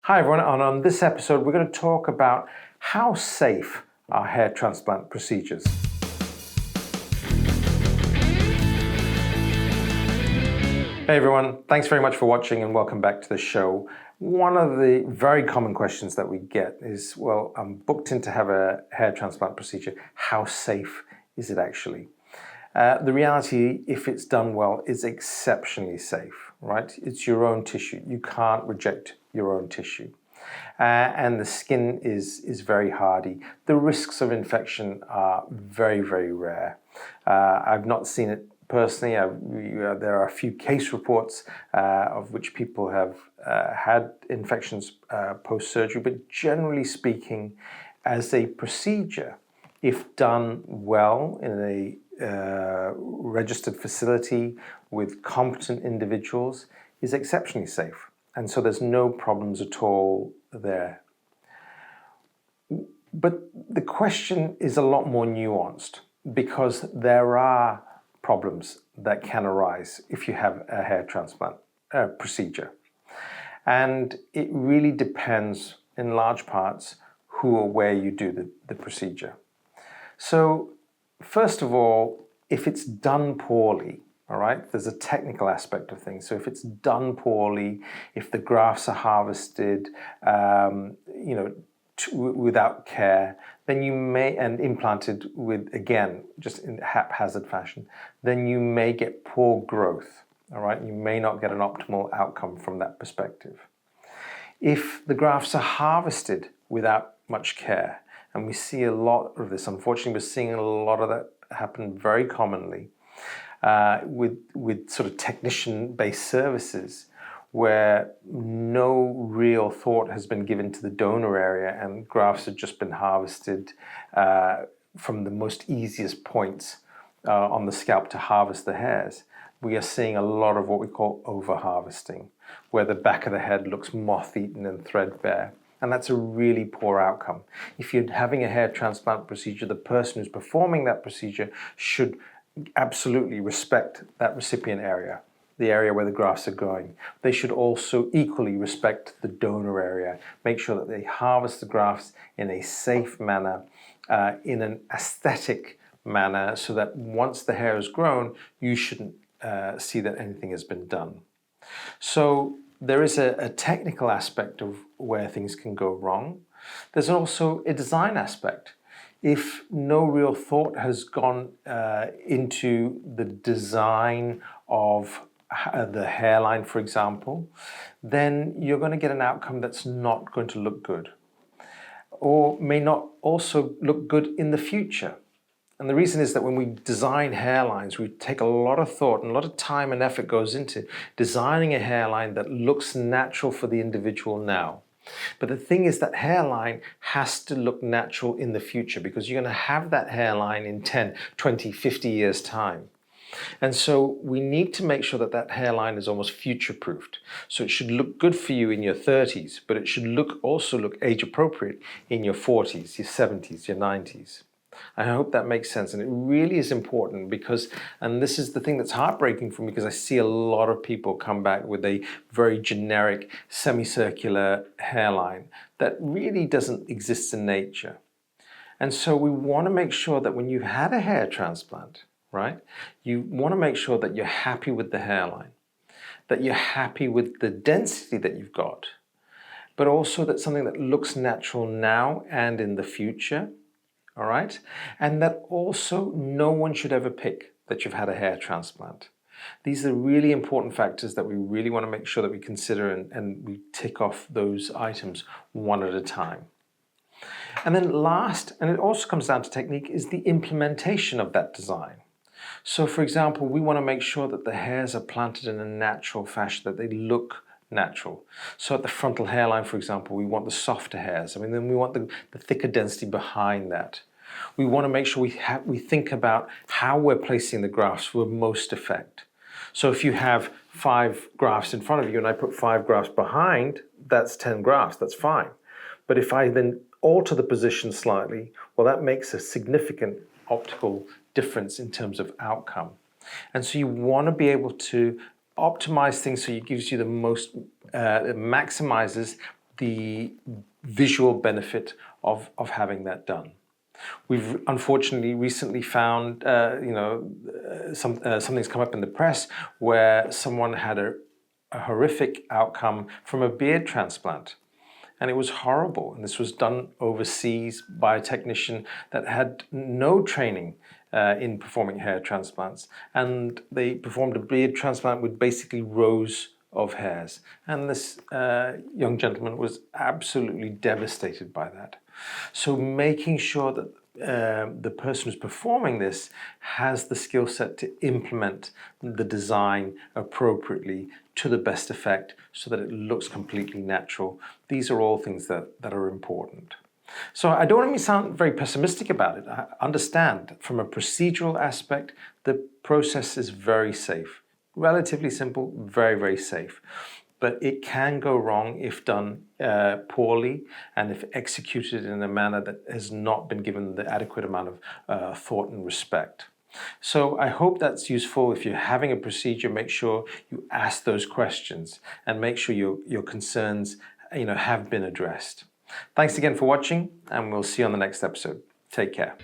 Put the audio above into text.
Hi everyone, and on this episode we're going to talk about how safe are hair transplant procedures. Hey everyone, thanks very much for watching and welcome back to the show. One of the very common questions that we get is, well, I'm booked in to have a hair transplant procedure. How safe is it actually? The reality, if it's done well, is exceptionally safe, right? It's your own tissue. You can't reject your own tissue. And the skin is very hardy. The risks of infection are very, very rare. I've not seen it personally. There are a few case reports of which people have had infections post-surgery, but generally speaking, as a procedure, if done well in a registered facility with competent individuals, is exceptionally safe. And so there's no problems at all there. But the question is a lot more nuanced because there are problems that can arise if you have a hair transplant procedure. And it really depends in large parts who or where you do the procedure. So first of all, if it's done poorly, all right, there's a technical aspect of things. So if it's done poorly, if the grafts are harvested, without care, then you may, and implanted with, again, just in haphazard fashion, then you may get poor growth, all right? You may not get an optimal outcome from that perspective. If the grafts are harvested without much care, and we see a lot of this, unfortunately, we're seeing a lot of that happen very commonly, with sort of technician-based services where no real thought has been given to the donor area and grafts have just been harvested from the most easiest points on the scalp to harvest the hairs. We are seeing a lot of what we call overharvesting, where the back of the head looks moth-eaten and threadbare. And that's a really poor outcome. If you're having a hair transplant procedure, the person who's performing that procedure should absolutely respect that recipient area, the area where the grafts are going. They should also equally respect the donor area. Make sure that they harvest the grafts in a safe manner, in an aesthetic manner, so that once the hair is grown, you shouldn't see that anything has been done. So there is a technical aspect of where things can go wrong. There's also a design aspect. If no real thought has gone into the design of the hairline, for example, then you're going to get an outcome that's not going to look good, or may not also look good in the future. And the reason is that when we design hairlines, we take a lot of thought and a lot of time and effort goes into designing a hairline that looks natural for the individual now. But the thing is that hairline has to look natural in the future, because you're going to have that hairline in 10, 20, 50 years' time. And so we need to make sure that that hairline is almost future-proofed. So it should look good for you in your 30s, but it should also look age-appropriate in your 40s, your 70s, your 90s. I hope that makes sense. And it really is important because, and this is the thing that's heartbreaking for me, because I see a lot of people come back with a very generic semicircular hairline that really doesn't exist in nature. And so we want to make sure that when you've had a hair transplant, right, you want to make sure that you're happy with the hairline, that you're happy with the density that you've got, but also that something that looks natural now and in the future. All right? And that also no one should ever pick that you've had a hair transplant. These are really important factors that we really want to make sure that we consider and we tick off those items one at a time. And then last, and it also comes down to technique, is the implementation of that design. So for example, we want to make sure that the hairs are planted in a natural fashion, that they look natural. So at the frontal hairline, for example, we want the softer hairs. Then we want the thicker density behind that. We want to make sure we think about how we're placing the grafts for most effect. So if you have 5 grafts in front of you and I put 5 grafts behind, that's 10 grafts, that's fine. But if I then alter the position slightly, well, that makes a significant optical difference in terms of outcome. And so you want to be able to optimize things so it gives you the most, it maximizes the visual benefit of having that done. We've unfortunately recently found, something's come up in the press where someone had a horrific outcome from a beard transplant. And it was horrible. And this was done overseas by a technician that had no training in performing hair transplants. And they performed a beard transplant with basically rows of hairs. And this young gentleman was absolutely devastated by that. So making sure that the person who's performing this has the skill set to implement the design appropriately to the best effect so that it looks completely natural. These are all things that are important. So I don't want to sound very pessimistic about it. I understand from a procedural aspect, the process is very safe. Relatively simple, very, very safe. But it can go wrong if done poorly and if executed in a manner that has not been given the adequate amount of thought and respect. So I hope that's useful. If you're having a procedure, make sure you ask those questions and make sure your concerns have been addressed. Thanks again for watching, and we'll see you on the next episode. Take care.